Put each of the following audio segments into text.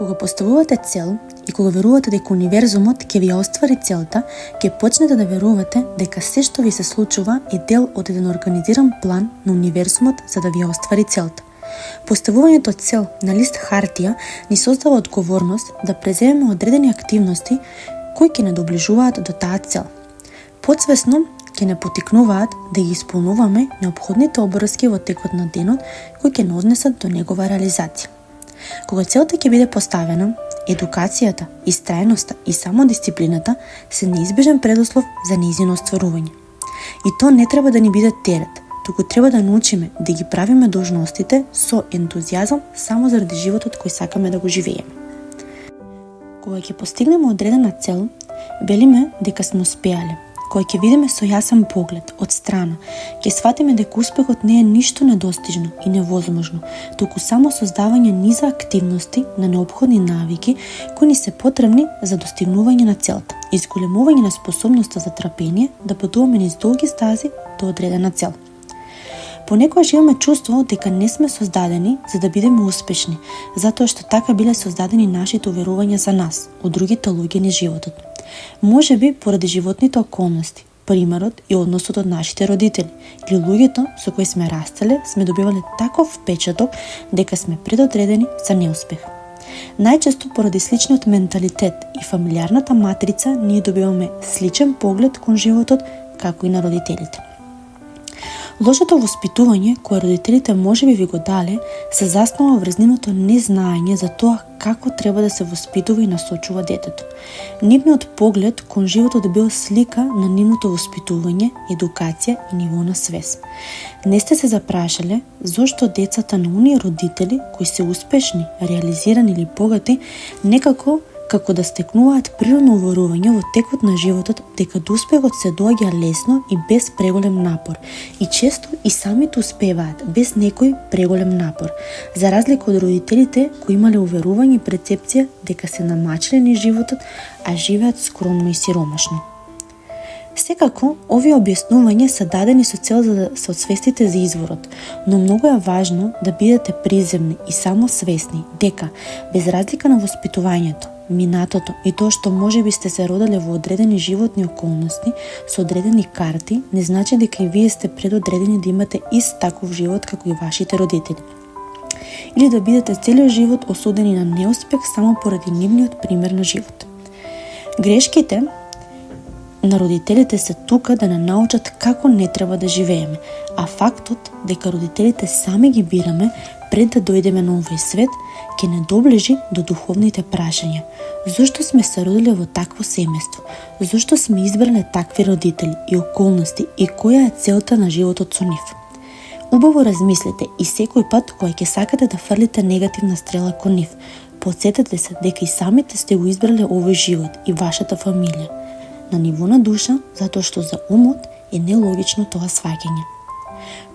Кога поставувате цел и кога верувате дека универзумот ќе ви ја оствари целта, ќе почнете да верувате дека се што ви се случува е дел од еден организиран план на универзумот за да ви ја оствари целта. Поставувањето цел на лист хартија ни создава одговорност да преземеме одредени активности кои ќе не доближуваат до таа цел. Подсвесно ќе не потикнуваат да ги исполнуваме неопходните обврски во текот на денот кои ќе не однесат до негова реализација. Кога целта ќе биде поставена, едукацијата, истрајноста и самодисциплината се неизбежен предуслов за нејзино остварување. И то не треба да ни биде терет, туку треба да научиме да ги правиме должностите со ентузијазам само заради животот кој сакаме да го живееме. Кога ќе постигнеме одредена цел, велиме дека сме успеале. Кога ќе видиме со јасен поглед од страна, ќе сватиме дека успехот не е ништо недостижно и невозможно, туку само создавање низа активности на неопходни навики кои ни се потребни за достигнување на целта, изголемување на способноста за трпение да патуваме низ долги стази до одредена цел. Понекогаш имаме чувство дека не сме создадени за да бидеме успешни, затоа што така биле создадени нашите уверувања за нас, од другите луѓе низ животот. Можеби поради животните околности, примерот и односот од нашите родители или луѓето со кои сме растеле, сме добивале таков впечаток дека сме предодредени за неуспех. Најчесто поради сличниот менталитет и фамилиарната матрица ние добиваме сличен поглед кон животот како и на родителите. Лошото воспитување кое родителите можеби ви го дале се заснова врз нивното незнаење за тоа како треба да се воспитува и насочува детето. Нивниот поглед кон животот бил слика на нивното воспитување, едукација и ниво на свест. Не сте се запрашале зошто децата на оние родители кои се успешни, реализирани или богати некако како да стекнуваат природно уверување во текот на животот дека до успехот се доаѓа лесно и без преголем напор. И често и самите успеваат без некој преголем напор, за разлика од родителите кои имале уверување и перцепција дека се намачиле низ животот, а живеат скромно и сиромашно. Секако, овие објаснувања се дадени со цел за да се освестите за изворот, но многу е важно да бидете приземни и самосвесни дека, без разлика на воспитувањето, минатото и тоа што можеби сте се роделе во одредени животни околности со одредени карти, не значи дека и вие сте предодредени да имате ист таков живот како и вашите родители. Или да бидете целиот живот осудени на неуспех само поради нивниот пример на живот. Грешките на родителите се тука да не научат како не треба да живееме, а фактот дека родителите сами ги бираме пред да дојдеме на овој свет ќе не доближи до духовните прашања. Зошто сме се родиле во такво семејство? Зошто сме избрале такви родители и околности и која е целта на животот со нив? Убаво размислете и секој пат кога ќе сакате да фрлите негативна стрела кон нив, потсетете се дека и самите сте го избрале овој живот и вашата фамилија. На ниво на душа, затоа што за умот е нелогично тоа сваќање.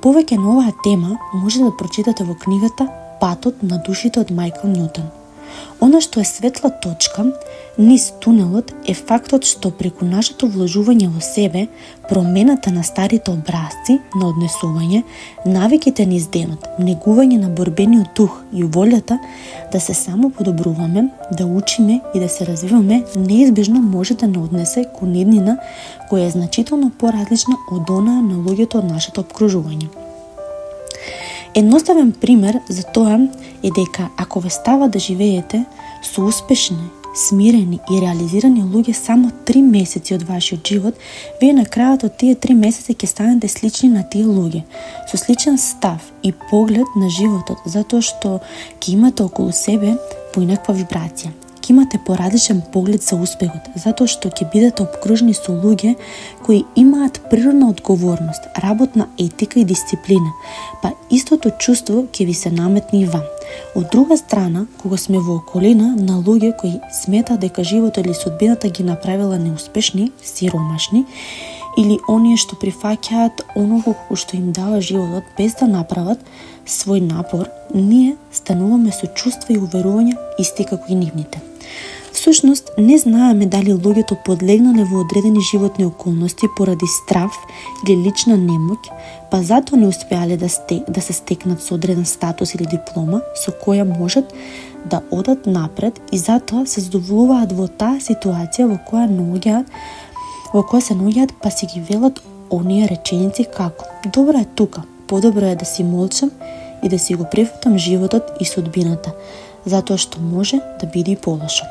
Повеќе на оваа тема може да прочитате во книгата Патот на душите од Мајкл Њутон. Она што е светла точка низ тунелот е фактот што преку нашето вложување во себе, промената на старите образци на однесување, навиките низ денот, негување на борбениот дух и волјата да се само подобруваме, да учиме и да се развиваме, неизбежно може да не однесе кон иднина која е значително поразлична од онаа на луѓето од нашето опкружување. Едноставен пример за тоа е дека ако ве става да живеете со успешни, смирени и реализирани луѓе само 3 месеци од вашиот живот, вие на крајот од тие 3 месеци ќе станете слични на тие луѓе, со сличен став и поглед на животот, затоа што ќе имате околу себе поинаква вибрација. Ќе имате поразличен поглед за успехот, затоа што ќе бидете опкружени со луѓе кои имаат природна одговорност, работна етика и дисциплина, па истото чувство ќе ви се наметне и вам. Од друга страна, кога сме во околина на луѓе кои сметаат дека животот или судбината ги направила неуспешни, сиромашни, или оние што прифаќаат оного што им дава животот без да направат свој напор, ние стануваме со чувства и уверувања исти како и нивните. Всушност, не знаеме дали луѓето подлегнале во одредени животни околности поради страв или лична немоќ, па па затоа не успеале да се стекнат со одреден статус или диплома со која можат да одат напред и затоа се задоволуваат во таа ситуација во која се наоѓаат, па си ги велат оние реченици како: добро е тука, подобро е да си молчам и да си го прифатам животот и судбината, затоа што може да биде и полошо.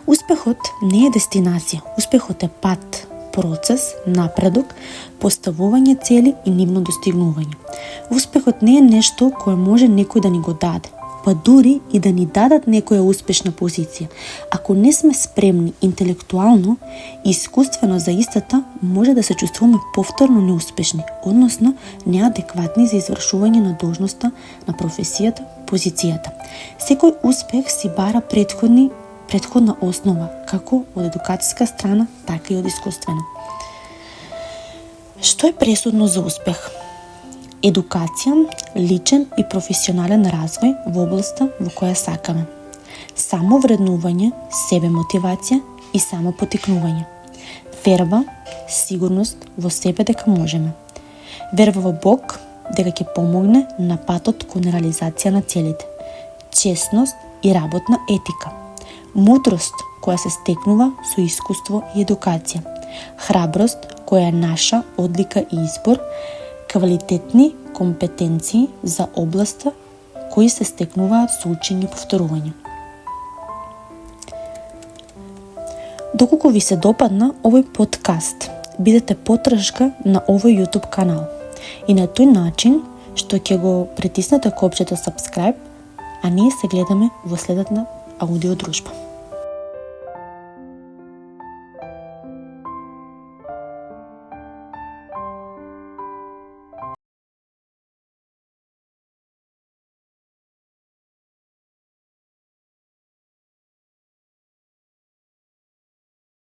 Успехот не е дестинација, успехот е пат, процес, напредок, поставување цели и нивно достигнување. Успехот не е нешто кое може некој да ни го даде, па дури и да ни дадат некоја успешна позиција. Ако не сме спремни интелектуално и искуствено за истата, може да се чувствуваме повторно неуспешни, односно неадекватни за извршување на должноста, на професијата, позицијата. Секој успех си бара предходна основа, како од едукацијска страна, така и од искуствена. Што е пресудно за успех? Едукација, личен и професионален развој во областа во која сакаме. Самовреднување, себе мотивација и самопотикнување. Верба, сигурност во себе дека можеме. Верба во Бог дека ќе помогне на патот кон реализација на целите. Честност и работна етика. Мудрост која се стекнува со искуство и едукација. Храброст која е наша одлика и избор. Квалитетни компетенции за областа кои се стекнуваат со учење и повторување. Доколку ви се допадна овој подкаст, бидете потрошка на овој YouTube канал и на тој начин што ќе го притиснете копчето subscribe, а ние се гледаме во следната аудиодружба.